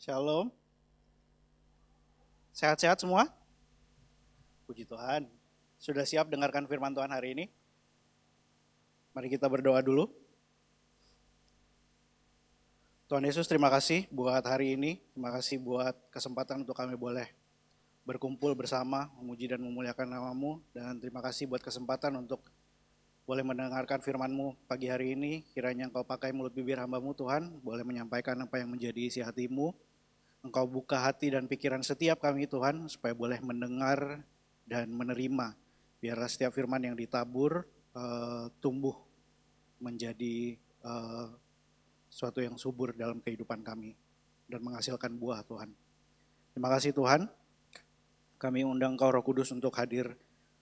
Shalom. Sehat-sehat semua? Puji Tuhan. Sudah siap dengarkan firman Tuhan hari ini? Mari kita berdoa dulu. Tuhan Yesus, terima kasih buat hari ini. Terima kasih buat kesempatan untuk kami boleh berkumpul bersama, memuji dan memuliakan nama-Mu. Dan terima kasih buat kesempatan untuk boleh mendengarkan firman-Mu pagi hari ini. Kiranya Engkau pakai mulut bibir hamba-Mu Tuhan, boleh menyampaikan apa yang menjadi isi hati-Mu. Engkau buka hati dan pikiran setiap kami Tuhan, supaya boleh mendengar dan menerima. Biarlah setiap firman yang ditabur tumbuh menjadi suatu yang subur dalam kehidupan kami dan menghasilkan buah Tuhan. Terima kasih Tuhan, kami undang Engkau Roh Kudus untuk hadir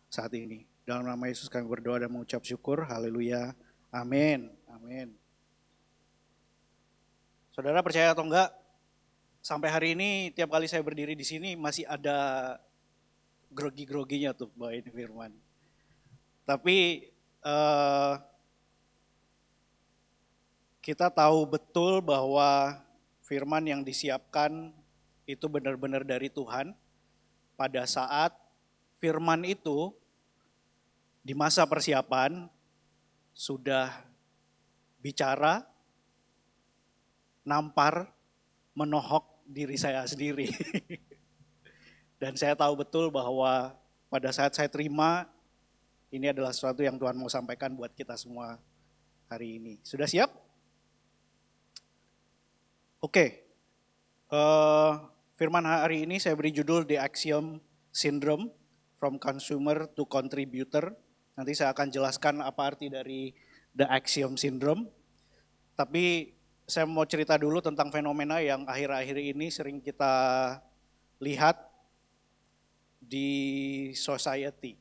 saat ini. Dalam nama Yesus kami berdoa dan mengucap syukur, haleluya, amin, amin. Saudara percaya atau enggak, sampai hari ini tiap kali saya berdiri di sini masih ada grogi-groginya tuh bawain firman. Tapi kita tahu betul bahwa firman yang disiapkan itu benar-benar dari Tuhan. Pada saat firman itu di masa persiapan sudah bicara, nampar, menohok diri saya sendiri. Dan saya tahu betul bahwa pada saat saya terima, ini adalah sesuatu yang Tuhan mau sampaikan buat kita semua hari ini. Sudah siap? Oke. Firman hari ini saya beri judul The Axiom Syndrome, From Consumer to Contributor. Nanti saya akan jelaskan apa arti dari The Axiom Syndrome. Tapi saya mau cerita dulu tentang fenomena yang akhir-akhir ini sering kita lihat di society.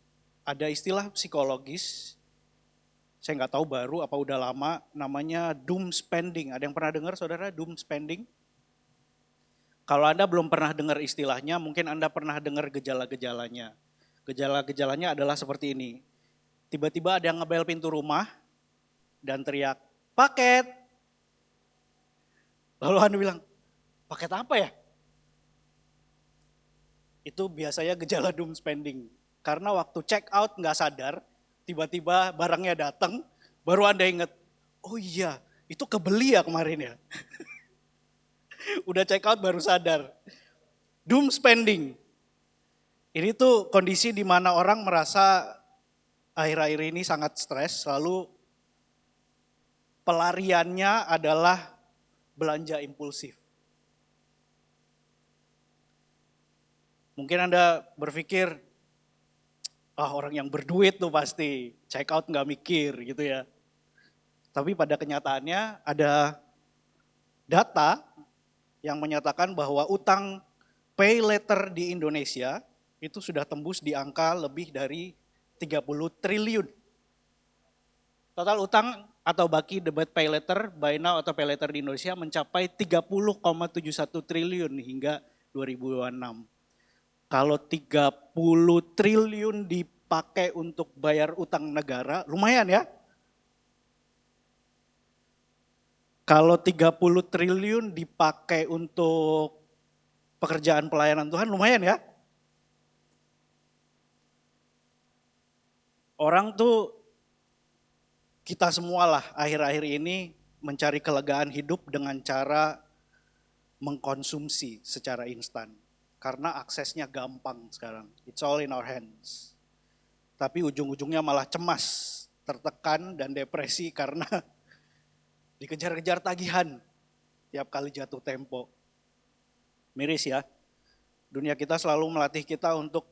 Ada istilah psikologis, saya nggak tahu baru apa udah lama, namanya doom spending. Ada yang pernah dengar saudara doom spending? Kalau Anda belum pernah dengar istilahnya, mungkin Anda pernah dengar gejala-gejalanya. Gejala-gejalanya adalah seperti ini. Tiba-tiba ada yang ngebel pintu rumah dan teriak, paket. Lalu Anda bilang, paket apa ya? Itu biasanya gejala doom spending. Karena waktu check out nggak sadar, tiba-tiba barangnya datang, baru Anda ingat, oh iya, itu kebeli ya kemarin ya. Udah check out baru sadar. Doom spending. Ini tuh kondisi di mana orang merasa akhir-akhir ini sangat stres, lalu pelariannya adalah belanja impulsif. Mungkin Anda berpikir, orang yang berduit tuh pasti check out nggak mikir gitu ya. Tapi pada kenyataannya ada data yang menyatakan bahwa utang pay later di Indonesia itu sudah tembus di angka lebih dari 30 triliun. Total utang atau baki debit pay later, buy now atau pay later di Indonesia mencapai 30,71 triliun hingga 2026. Kalau 30 triliun dipakai untuk bayar utang negara, lumayan ya. Kalau 30 triliun dipakai untuk pekerjaan pelayanan Tuhan, lumayan ya. Orang tuh, kita semualah akhir-akhir ini mencari kelegaan hidup dengan cara mengkonsumsi secara instan. Karena aksesnya gampang sekarang, it's all in our hands. Tapi ujung-ujungnya malah cemas, tertekan dan depresi karena dikejar-kejar tagihan tiap kali jatuh tempo. Miris ya, dunia kita selalu melatih kita untuk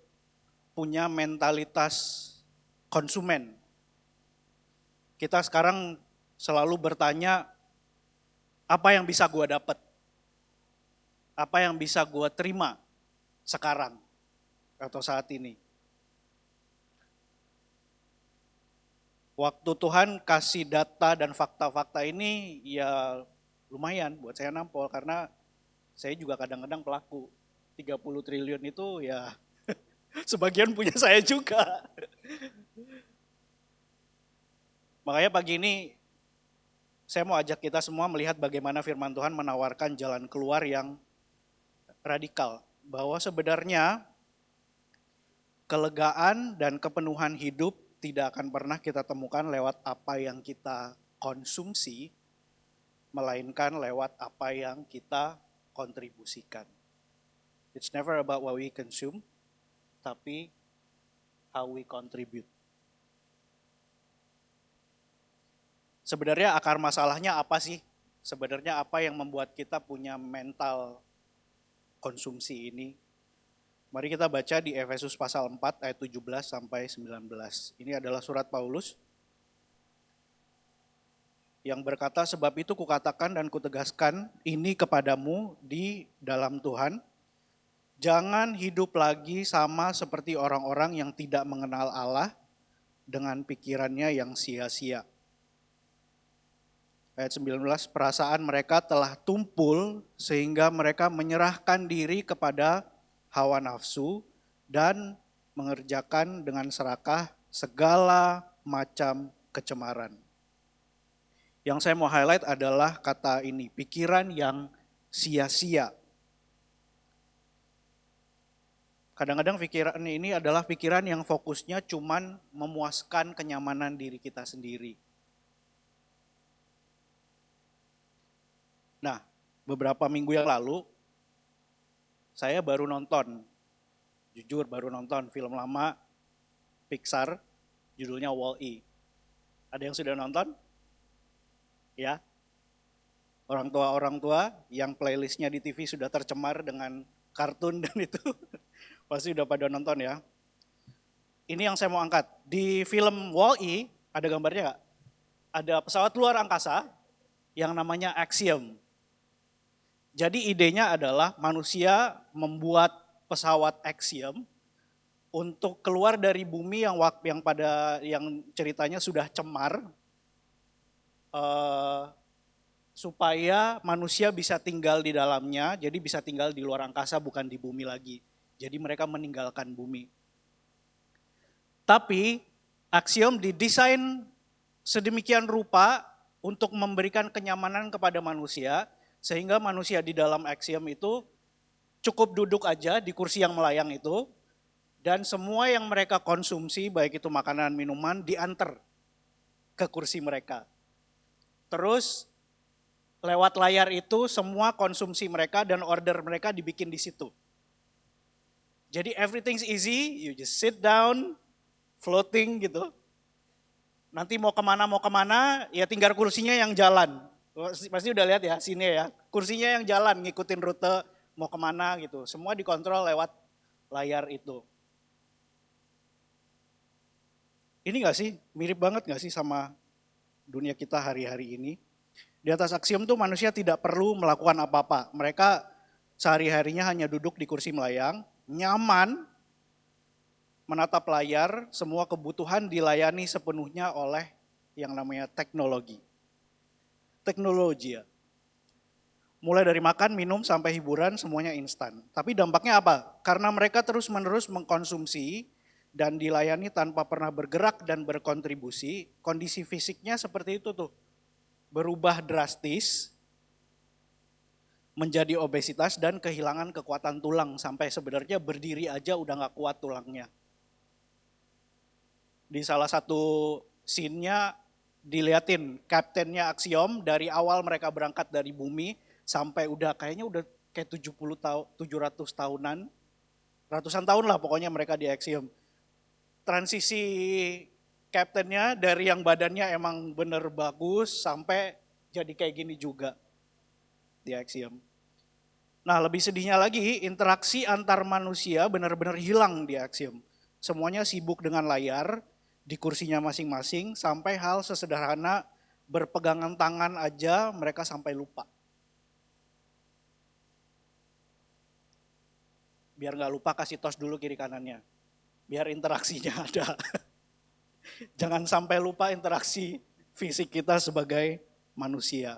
punya mentalitas konsumen. Kita sekarang selalu bertanya, apa yang bisa gue dapat? Apa yang bisa gue terima sekarang atau saat ini? Waktu Tuhan kasih data dan fakta-fakta ini ya lumayan buat saya nampol karena saya juga kadang-kadang pelaku. 30 triliun itu ya sebagian punya saya juga. Makanya pagi ini saya mau ajak kita semua melihat bagaimana firman Tuhan menawarkan jalan keluar yang radikal bahwa sebenarnya kelegaan dan kepenuhan hidup tidak akan pernah kita temukan lewat apa yang kita konsumsi, melainkan lewat apa yang kita kontribusikan. It's never about what we consume, tapi how we contribute. Sebenarnya akar masalahnya apa sih? Sebenarnya apa yang membuat kita punya mental konsumsi ini? Mari kita baca di Efesus pasal 4 ayat 17 sampai 19. Ini adalah surat Paulus yang berkata, sebab itu kukatakan dan kutegaskan ini kepadamu di dalam Tuhan, jangan hidup lagi sama seperti orang-orang yang tidak mengenal Allah dengan pikirannya yang sia-sia. Ayat 19, perasaan mereka telah tumpul sehingga mereka menyerahkan diri kepada hawa nafsu dan mengerjakan dengan serakah segala macam kecemaran. Yang saya mau highlight adalah kata ini, pikiran yang sia-sia. Kadang-kadang pikiran ini adalah pikiran yang fokusnya cuman memuaskan kenyamanan diri kita sendiri. Nah, beberapa minggu yang lalu, saya baru nonton, jujur baru nonton film lama Pixar, judulnya Wall-E. Ada yang sudah nonton? Ya, orang tua yang playlistnya di TV sudah tercemar dengan kartun dan itu, pasti udah pada nonton ya. Ini yang saya mau angkat, di film Wall-E, ada gambarnya nggak? Ada pesawat luar angkasa yang namanya Axiom. Jadi idenya adalah manusia membuat pesawat Axiom untuk keluar dari bumi yang ceritanya sudah cemar, supaya manusia bisa tinggal di dalamnya, jadi bisa tinggal di luar angkasa bukan di bumi lagi. Jadi mereka meninggalkan bumi. Tapi Axiom didesain sedemikian rupa untuk memberikan kenyamanan kepada manusia, sehingga manusia di dalam Axiom itu cukup duduk aja di kursi yang melayang itu, dan semua yang mereka konsumsi, baik itu makanan, minuman, diantar ke kursi mereka. Terus lewat layar itu semua konsumsi mereka dan order mereka dibikin di situ. Jadi everything's easy, you just sit down, floating gitu. Nanti mau kemana, ya tinggal kursinya yang jalan. Pasti udah lihat ya sini ya, kursinya yang jalan ngikutin rute mau kemana gitu. Semua dikontrol lewat layar itu. Ini gak sih, mirip banget gak sih sama dunia kita hari-hari ini? Di atas Axiom tuh manusia tidak perlu melakukan apa-apa. Mereka sehari-harinya hanya duduk di kursi melayang, nyaman, menatap layar, semua kebutuhan dilayani sepenuhnya oleh yang namanya teknologi. Teknologi ya. Mulai dari makan, minum, sampai hiburan semuanya instan. Tapi dampaknya apa? Karena mereka terus-menerus mengkonsumsi dan dilayani tanpa pernah bergerak dan berkontribusi, kondisi fisiknya seperti itu tuh. Berubah drastis, menjadi obesitas dan kehilangan kekuatan tulang. Sampai sebenarnya berdiri aja udah gak kuat tulangnya. Di salah satu scene-nya diliatin kaptennya Axiom dari awal mereka berangkat dari bumi sampai kayaknya udah kayak 70 tahun, 700 tahunan, ratusan tahun lah pokoknya mereka di Axiom. Transisi kaptennya dari yang badannya emang bener bagus sampai jadi kayak gini juga di Axiom. Nah, lebih sedihnya lagi, interaksi antar manusia benar-benar hilang di Axiom. Semuanya sibuk dengan layar, di kursinya masing-masing, sampai hal sesederhana berpegangan tangan aja mereka sampai lupa. Biar gak lupa kasih tos dulu kiri kanannya, biar interaksinya ada. Jangan sampai lupa interaksi fisik kita sebagai manusia.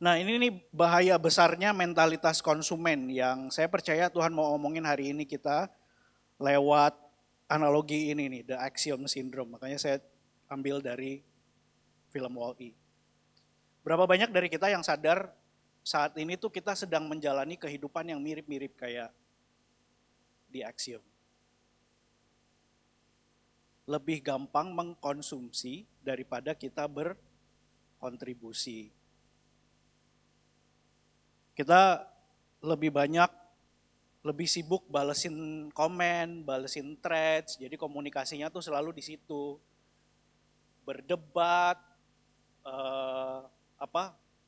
Nah ini nih bahaya besarnya mentalitas konsumen yang saya percaya Tuhan mau omongin hari ini kita lewat analogi ini nih, The Axiom Syndrome. Makanya saya ambil dari film Wall-E. Berapa banyak dari kita yang sadar saat ini tuh kita sedang menjalani kehidupan yang mirip-mirip kayak di Axiom. Lebih gampang mengkonsumsi daripada kita berkontribusi. Kita lebih banyak, lebih sibuk balesin komen, balesin threads, jadi komunikasinya tuh selalu di situ. Berdebat,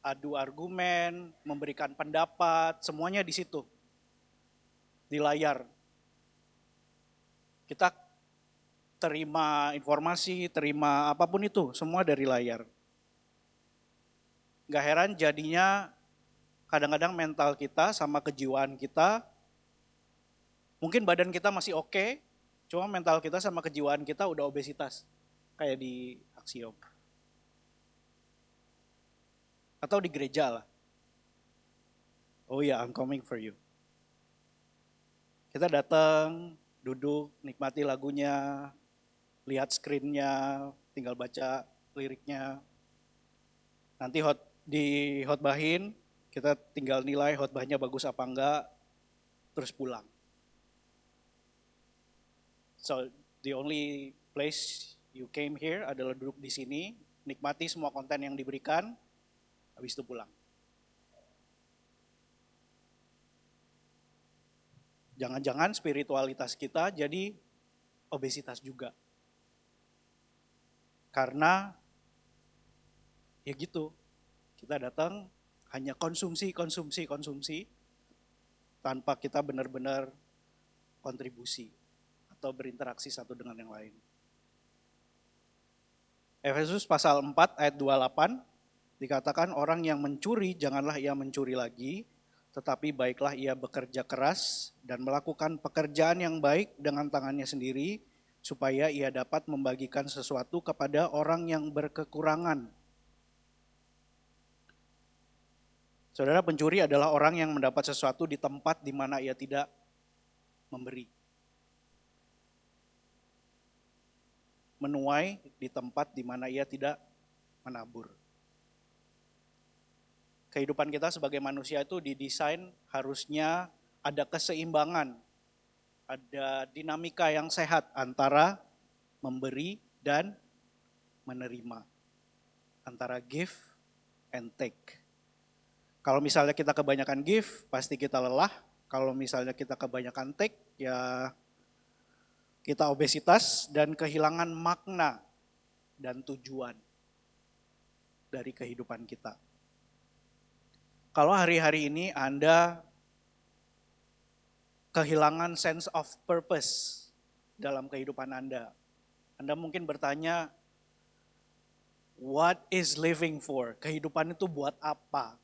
adu argumen, memberikan pendapat, semuanya di situ. Di layar. Kita terima informasi, terima apapun itu, semua dari layar. Gak heran jadinya kadang-kadang mental kita sama kejiwaan kita, mungkin badan kita masih oke, cuma mental kita sama kejiwaan kita udah obesitas, kayak di Axiom. Atau di gereja lah. Oh ya, I'm coming for you. Kita datang, duduk, nikmati lagunya, lihat screen-nya, tinggal baca liriknya. Nanti khotbahin, kita tinggal nilai khotbahnya bagus apa enggak, terus pulang. So the only place you came here adalah duduk di sini, nikmati semua konten yang diberikan, habis itu pulang. Jangan-jangan spiritualitas kita jadi obesitas juga. Karena ya gitu, kita datang hanya konsumsi tanpa kita benar-benar kontribusi atau berinteraksi satu dengan yang lain. Efesus pasal 4 ayat 28 dikatakan orang yang mencuri janganlah ia mencuri lagi, tetapi baiklah ia bekerja keras dan melakukan pekerjaan yang baik dengan tangannya sendiri, supaya ia dapat membagikan sesuatu kepada orang yang berkekurangan. Saudara, pencuri adalah orang yang mendapat sesuatu di tempat di mana ia tidak memberi. Menuai di tempat di mana ia tidak menabur. Kehidupan kita sebagai manusia itu didesain harusnya ada keseimbangan, ada dinamika yang sehat antara memberi dan menerima. Antara give and take. Kalau misalnya kita kebanyakan give, pasti kita lelah. Kalau misalnya kita kebanyakan take, ya kita obesitas dan kehilangan makna dan tujuan dari kehidupan kita. Kalau hari-hari ini Anda kehilangan sense of purpose dalam kehidupan Anda mungkin bertanya, what is living for? Kehidupan itu buat apa?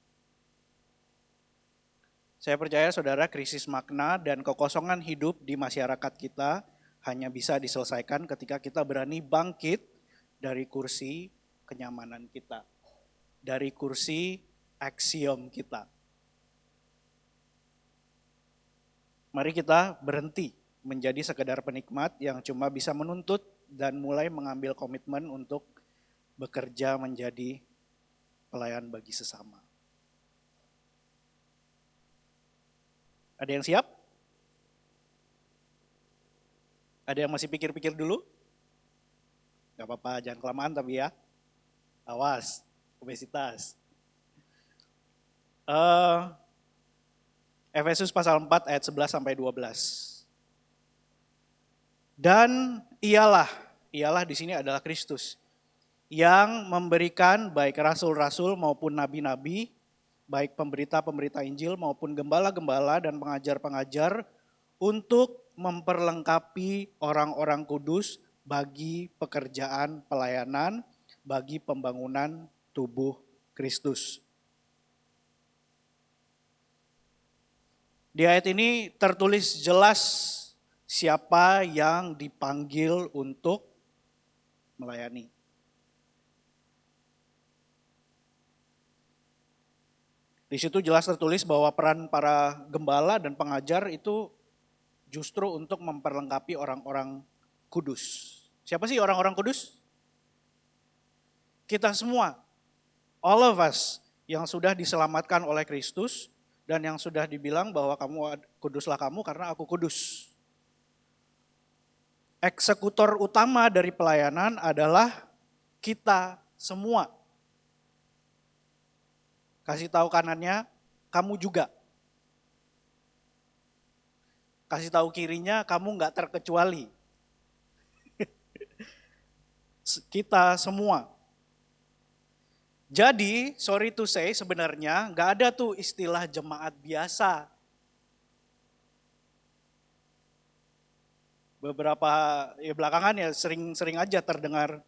Saya percaya saudara, krisis makna dan kekosongan hidup di masyarakat kita hanya bisa diselesaikan ketika kita berani bangkit dari kursi kenyamanan kita, dari kursi aksiom kita. Mari kita berhenti menjadi sekedar penikmat yang cuma bisa menuntut dan mulai mengambil komitmen untuk bekerja menjadi pelayan bagi sesama. Ada yang siap? Ada yang masih pikir-pikir dulu? Gak apa-apa, jangan kelamaan tapi ya. Awas, obesitas. Efesus pasal 4 ayat 11 sampai 12. Dan ialah di sini adalah Kristus yang memberikan baik rasul-rasul maupun nabi-nabi, baik pemberita-pemberita Injil maupun gembala-gembala dan pengajar-pengajar untuk memperlengkapi orang-orang kudus bagi pekerjaan pelayanan, bagi pembangunan tubuh Kristus. Di ayat ini tertulis jelas siapa yang dipanggil untuk melayani. Di situ jelas tertulis bahwa peran para gembala dan pengajar itu justru untuk memperlengkapi orang-orang kudus. Siapa sih orang-orang kudus? Kita semua, all of us, yang sudah diselamatkan oleh Kristus, dan yang sudah dibilang bahwa kuduslah kamu karena aku kudus. Eksekutor utama dari pelayanan adalah kita semua. Kasih tahu kanannya, kamu juga. Kasih tahu kirinya, kamu nggak terkecuali. Kita semua. Jadi, sorry to say, sebenarnya nggak ada tuh istilah jemaat biasa. Beberapa belakangan ya sering aja terdengar,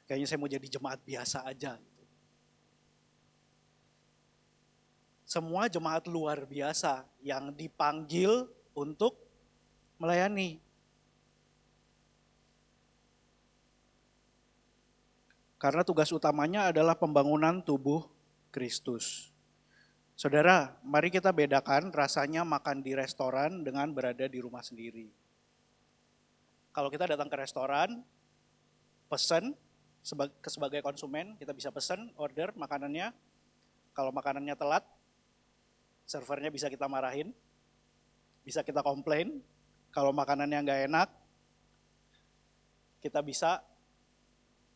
kayaknya saya mau jadi jemaat biasa aja. Semua jemaat luar biasa yang dipanggil untuk melayani. Karena tugas utamanya adalah pembangunan tubuh Kristus. Saudara, mari kita bedakan rasanya makan di restoran dengan berada di rumah sendiri. Kalau kita datang ke restoran, pesan sebagai konsumen, kita bisa pesan, order makanannya. Kalau makanannya telat, servernya bisa kita marahin, bisa kita komplain. Kalau makanannya nggak enak, kita bisa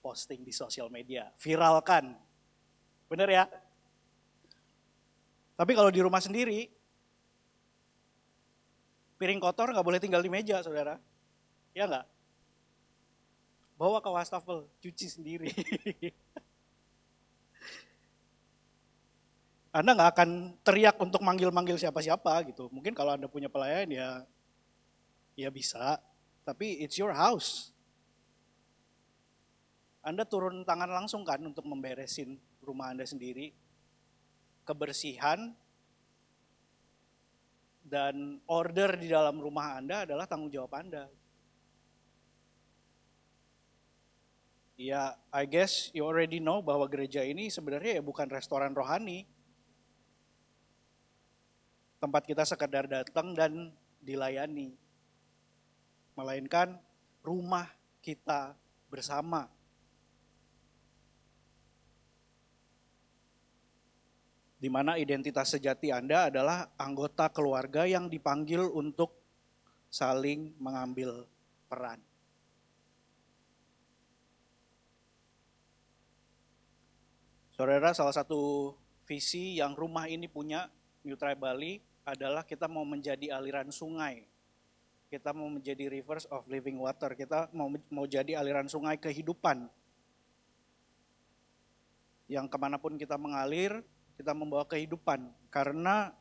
posting di sosial media, viralkan. Bener ya? Tapi kalau di rumah sendiri, piring kotor nggak boleh tinggal di meja, saudara. Ya nggak? Bawa ke wastafel, cuci sendiri. Anda nggak akan teriak untuk manggil-manggil siapa-siapa gitu. Mungkin kalau Anda punya pelayan ya bisa, tapi it's your house. Anda turun tangan langsung kan untuk memberesin rumah Anda sendiri. Kebersihan dan order di dalam rumah Anda adalah tanggung jawab Anda. Ya, I guess you already know bahwa gereja ini sebenarnya ya bukan restoran rohani. Tempat kita sekedar datang dan dilayani. Melainkan rumah kita bersama. Di mana identitas sejati Anda adalah anggota keluarga yang dipanggil untuk saling mengambil peran. Saudara, salah satu visi yang rumah ini punya, New Tribe Bali, adalah kita mau menjadi aliran sungai. Kita mau menjadi rivers of living water. Kita mau jadi aliran sungai kehidupan. Yang kemanapun kita mengalir, kita membawa kehidupan, karena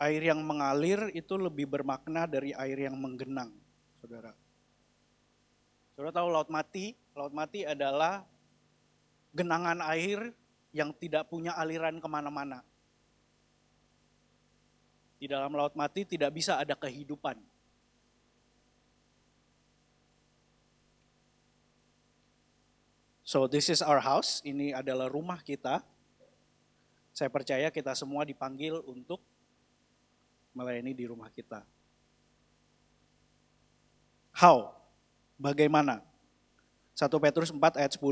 air yang mengalir itu lebih bermakna dari air yang menggenang, saudara. Saudara tahu laut mati? Laut mati adalah genangan air yang tidak punya aliran kemana-mana. Di dalam laut mati tidak bisa ada kehidupan. So this is our house, ini adalah rumah kita. Saya percaya kita semua dipanggil untuk melayani di rumah kita. How? Bagaimana? 1 Petrus 4 ayat 10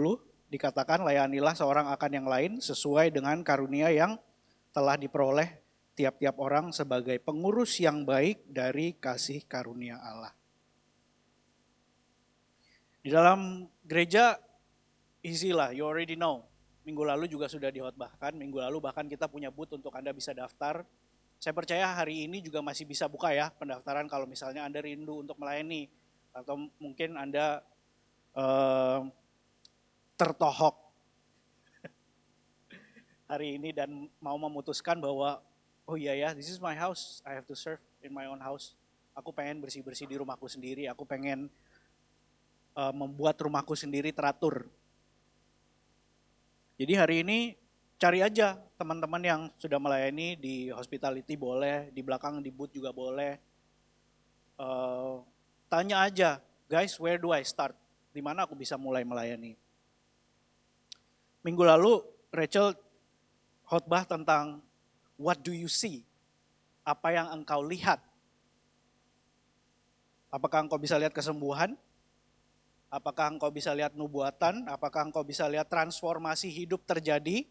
dikatakan, layanilah seorang akan yang lain sesuai dengan karunia yang telah diperoleh tiap-tiap orang sebagai pengurus yang baik dari kasih karunia Allah. Di dalam gereja, easy lah, you already know. Minggu lalu juga sudah dihotbahkan, minggu lalu bahkan kita punya booth untuk Anda bisa daftar. Saya percaya hari ini juga masih bisa buka ya pendaftaran kalau misalnya Anda rindu untuk melayani. Atau mungkin Anda tertohok hari ini dan mau memutuskan bahwa, oh iya ya, this is my house, I have to serve in my own house. Aku pengen bersih-bersih di rumahku sendiri, aku pengen membuat rumahku sendiri teratur. Jadi hari ini cari aja teman-teman yang sudah melayani di hospitality boleh, di belakang di booth juga boleh. Tanya aja, guys, where do I start? Di mana aku bisa mulai melayani? Minggu lalu Rachel khotbah tentang what do you see? Apa yang engkau lihat? Apakah engkau bisa lihat kesembuhan? Apakah engkau bisa lihat nubuatan? Apakah engkau bisa lihat transformasi hidup terjadi?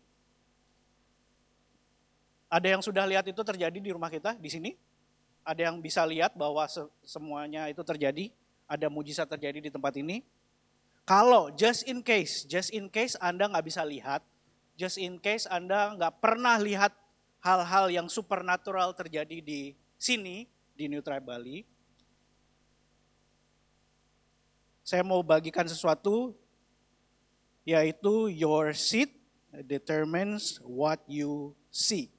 Ada yang sudah lihat itu terjadi di rumah kita di sini? Ada yang bisa lihat bahwa semuanya itu terjadi? Ada mujizat terjadi di tempat ini? Kalau just in case Anda nggak bisa lihat, just in case Anda nggak pernah lihat hal-hal yang supernatural terjadi di sini, di New Tribe Bali, saya mau bagikan sesuatu, yaitu your seat determines what you see.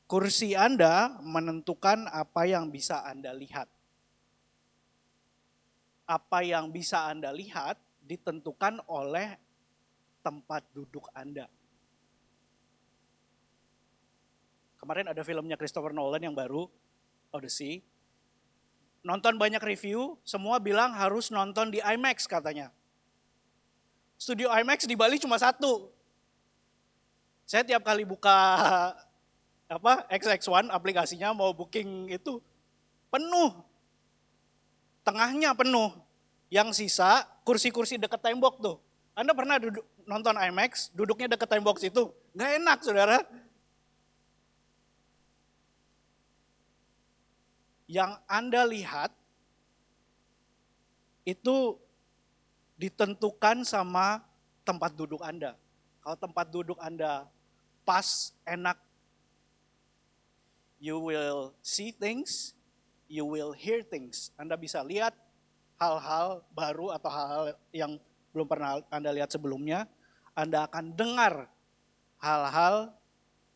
Kursi Anda menentukan apa yang bisa Anda lihat. Apa yang bisa Anda lihat ditentukan oleh tempat duduk Anda. Kemarin ada filmnya Christopher Nolan yang baru, Odyssey. Nonton banyak review, semua bilang harus nonton di IMAX katanya. Studio IMAX di Bali cuma satu. Saya tiap kali buka XX1 aplikasinya mau booking itu penuh. Tengahnya penuh. Yang sisa kursi-kursi dekat tembok tuh. Anda pernah nonton IMAX, duduknya dekat tembok situ? Nggak enak, saudara. Yang Anda lihat itu ditentukan sama tempat duduk Anda. Kalau tempat duduk Anda pas, enak, you will see things, you will hear things. Anda bisa lihat hal-hal baru atau hal-hal yang belum pernah Anda lihat sebelumnya. Anda akan dengar hal-hal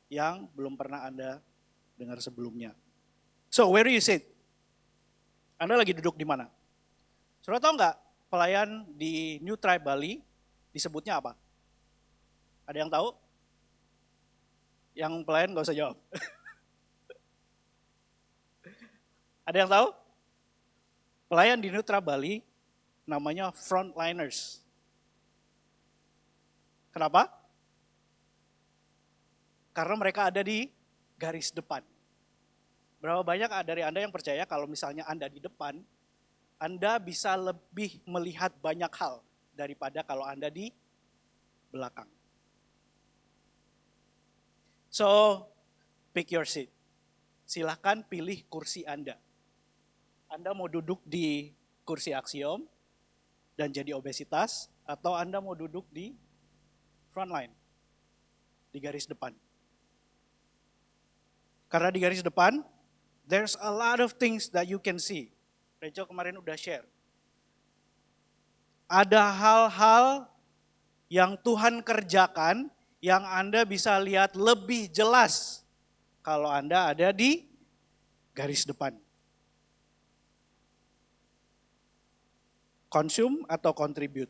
yang belum pernah Anda dengar sebelumnya. So, where do you sit? Anda lagi duduk di mana? Saudara tahu nggak pelayan di New Tribe Bali disebutnya apa? Ada yang tahu? Yang pelayan nggak usah jawab. Ada yang tahu? Pelayan di New Tribe Bali namanya frontliners. Kenapa? Karena mereka ada di garis depan. Berapa banyak dari Anda yang percaya kalau misalnya Anda di depan, Anda bisa lebih melihat banyak hal daripada kalau Anda di belakang. So, pick your seat. Silahkan pilih kursi Anda. Anda mau duduk di kursi aksiom dan jadi obesitas, atau Anda mau duduk di frontline, di garis depan. Karena di garis depan, there's a lot of things that you can see. Rachel kemarin udah share. Ada hal-hal yang Tuhan kerjakan yang Anda bisa lihat lebih jelas kalau Anda ada di garis depan. Consume atau contribute.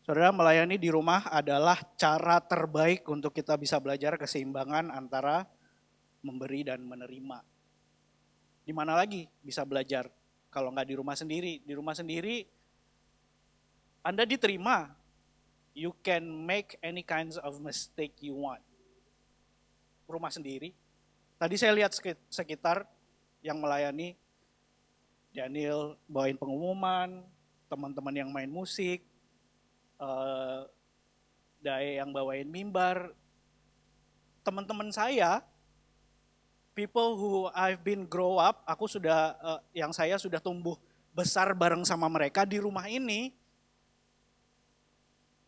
Saudara, melayani di rumah adalah cara terbaik untuk kita bisa belajar keseimbangan antara memberi dan menerima. Di mana lagi bisa belajar kalau nggak di rumah sendiri? Di rumah sendiri Anda diterima. You can make any kinds of mistake you want. Rumah sendiri. Tadi saya lihat sekitar yang melayani, Daniel bawain pengumuman, teman-teman yang main musik, Dae yang bawain mimbar. Teman-teman saya, people who I've been grow up, aku sudah, yang saya sudah tumbuh besar bareng sama mereka di rumah ini,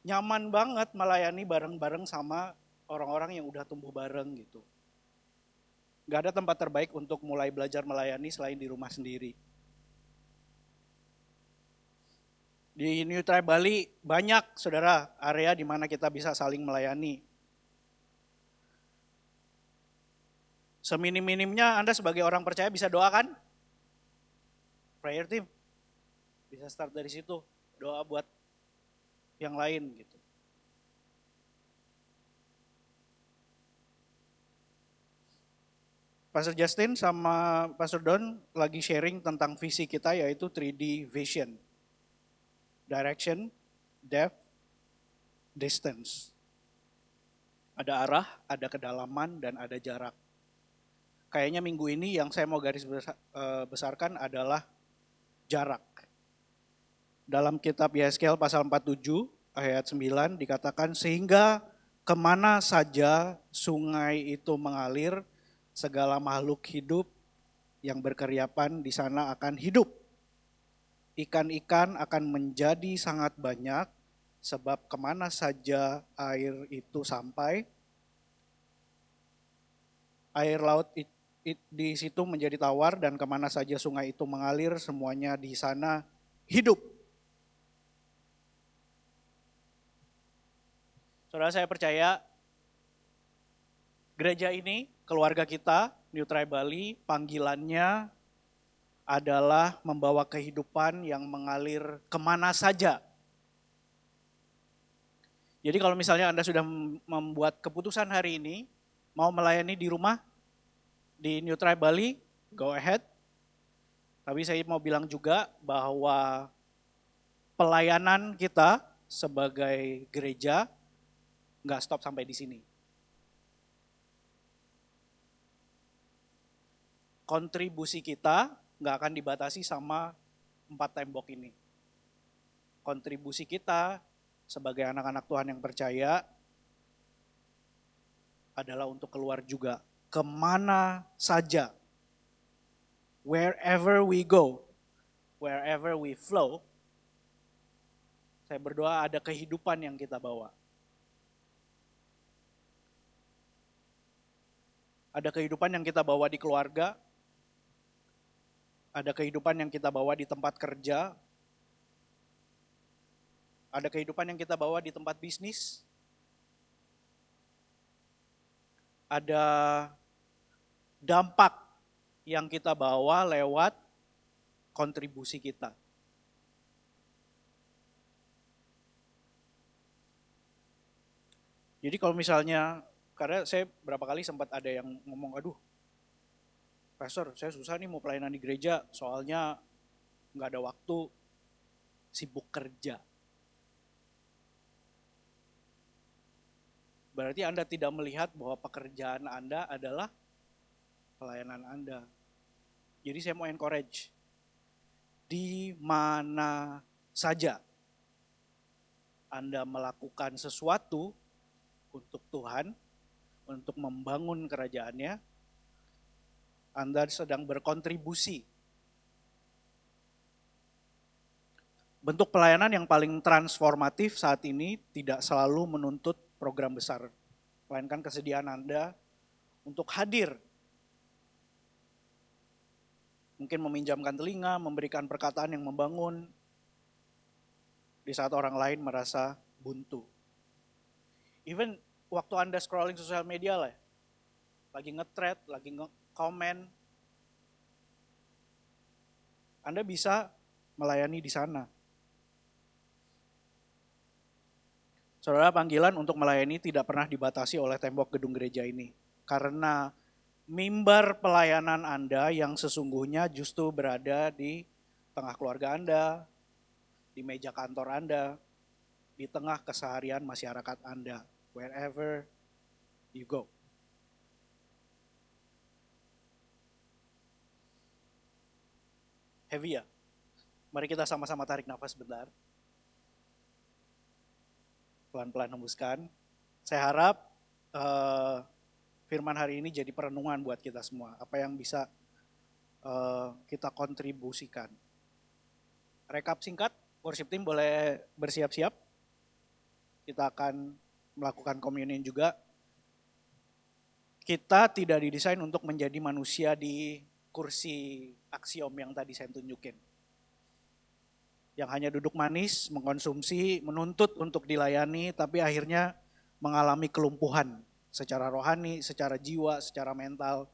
nyaman banget melayani bareng-bareng sama orang-orang yang udah tumbuh bareng gitu. Gak ada tempat terbaik untuk mulai belajar melayani selain di rumah sendiri. Di New Tribe Bali banyak, saudara, area di mana kita bisa saling melayani. Seminim-minimnya Anda sebagai orang percaya bisa doakan? Prayer team. Bisa start dari situ, doa buat yang lain gitu. Pastor Justin sama Pastor Don lagi sharing tentang visi kita, yaitu 3D vision. Direction, depth, distance. Ada arah, ada kedalaman, dan ada jarak. Kayaknya minggu ini yang saya mau garis besarkan adalah jarak. Dalam kitab Yeskel pasal 47 ayat 9 dikatakan, sehingga kemana saja sungai itu mengalir, segala makhluk hidup yang berkeriapan di sana akan hidup. Ikan-ikan akan menjadi sangat banyak, sebab kemana saja air itu sampai, air laut di situ menjadi tawar, dan kemana saja sungai itu mengalir, semuanya di sana hidup. Saudara, saya percaya gereja ini, keluarga kita, New Tribe Bali, panggilannya adalah membawa kehidupan yang mengalir kemana saja. Jadi kalau misalnya Anda sudah membuat keputusan hari ini, mau melayani di rumah, di New Tribe Bali, go ahead. Tapi saya mau bilang juga bahwa pelayanan kita sebagai gereja nggak stop sampai di sini. Kontribusi kita nggak akan dibatasi sama 4 tembok ini. Kontribusi kita sebagai anak-anak Tuhan yang percaya adalah untuk keluar juga. Kemana saja, wherever we go, wherever we flow, saya berdoa ada kehidupan yang kita bawa. Ada kehidupan yang kita bawa di keluarga, ada kehidupan yang kita bawa di tempat kerja, ada kehidupan yang kita bawa di tempat bisnis, ada dampak yang kita bawa lewat kontribusi kita. Jadi kalau misalnya, karena saya berapa kali sempat ada yang ngomong, aduh Pastor, saya susah nih mau pelayanan di gereja, soalnya nggak ada waktu, sibuk kerja. Berarti Anda tidak melihat bahwa pekerjaan Anda adalah pelayanan Anda. Jadi saya mau encourage, di mana saja Anda melakukan sesuatu untuk Tuhan, untuk membangun kerajaannya, Anda sedang berkontribusi. Bentuk pelayanan yang paling transformatif saat ini tidak selalu menuntut program besar, melainkan kesediaan Anda untuk hadir. Mungkin meminjamkan telinga, memberikan perkataan yang membangun, di saat orang lain merasa buntu. Even waktu Anda scrolling sosial media lah, lagi nge-thread, lagi nge-comment, Anda bisa melayani di sana. Saudara, panggilan untuk melayani tidak pernah dibatasi oleh tembok gedung gereja ini. Karena mimbar pelayanan Anda yang sesungguhnya justru berada di tengah keluarga Anda, di meja kantor Anda, di tengah keseharian masyarakat Anda, wherever you go. Heavy ya? Mari kita sama-sama tarik nafas bentar. Pelan-pelan hembuskan. Saya harap firman hari ini jadi perenungan buat kita semua. Apa yang bisa kita kontribusikan. Rekap singkat, worship team boleh bersiap-siap. Kita akan melakukan communion juga. Kita tidak didesain untuk menjadi manusia di kursi aksiom yang tadi saya tunjukin. Yang hanya duduk manis, mengkonsumsi, menuntut untuk dilayani, tapi akhirnya mengalami kelumpuhan secara rohani, secara jiwa, secara mental,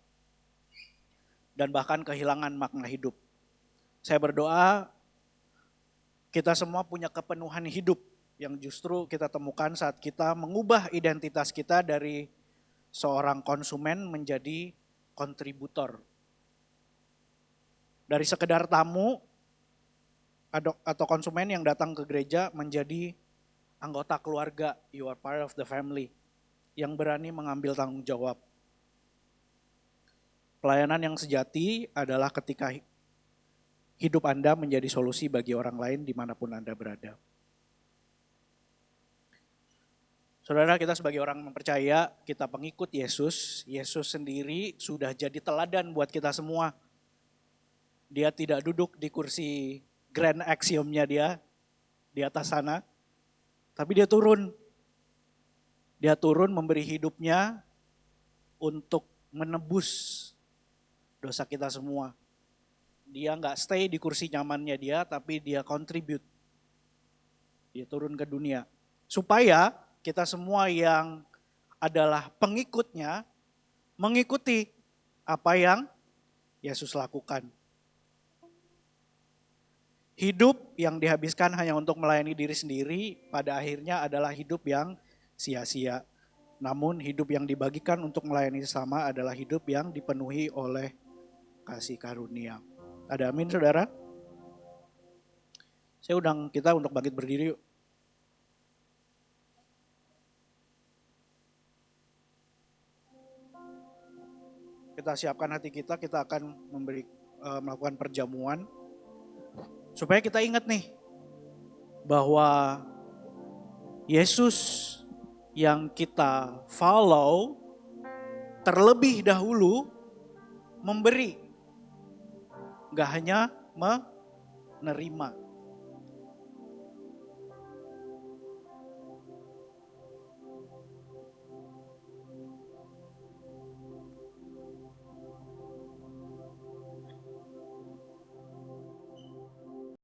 dan bahkan kehilangan makna hidup. Saya berdoa kita semua punya kepenuhan hidup yang justru kita temukan saat kita mengubah identitas kita dari seorang konsumen menjadi kontributor. Dari sekedar tamu atau konsumen yang datang ke gereja menjadi anggota keluarga, you are part of the family, yang berani mengambil tanggung jawab. Pelayanan yang sejati adalah ketika hidup Anda menjadi solusi bagi orang lain dimanapun Anda berada. Saudara, kita sebagai orang percaya, kita pengikut Yesus. Yesus sendiri sudah jadi teladan buat kita semua. Dia tidak duduk di kursi grand axiomnya dia di atas sana. Tapi dia turun. Dia turun memberi hidupnya untuk menebus dosa kita semua. Dia nggak stay di kursi nyamannya dia, tapi dia contribute. Dia turun ke dunia. Supaya kita semua yang adalah pengikutnya, mengikuti apa yang Yesus lakukan. Hidup yang dihabiskan hanya untuk melayani diri sendiri, pada akhirnya adalah hidup yang sia-sia. Namun hidup yang dibagikan untuk melayani sesama adalah hidup yang dipenuhi oleh kasih karunia. Ada amin saudara? Saya undang kita untuk bangkit berdiri yuk. Kita siapkan hati kita akan melakukan perjamuan. Supaya kita ingat nih, bahwa Yesus yang kita follow terlebih dahulu memberi. Gak hanya menerima.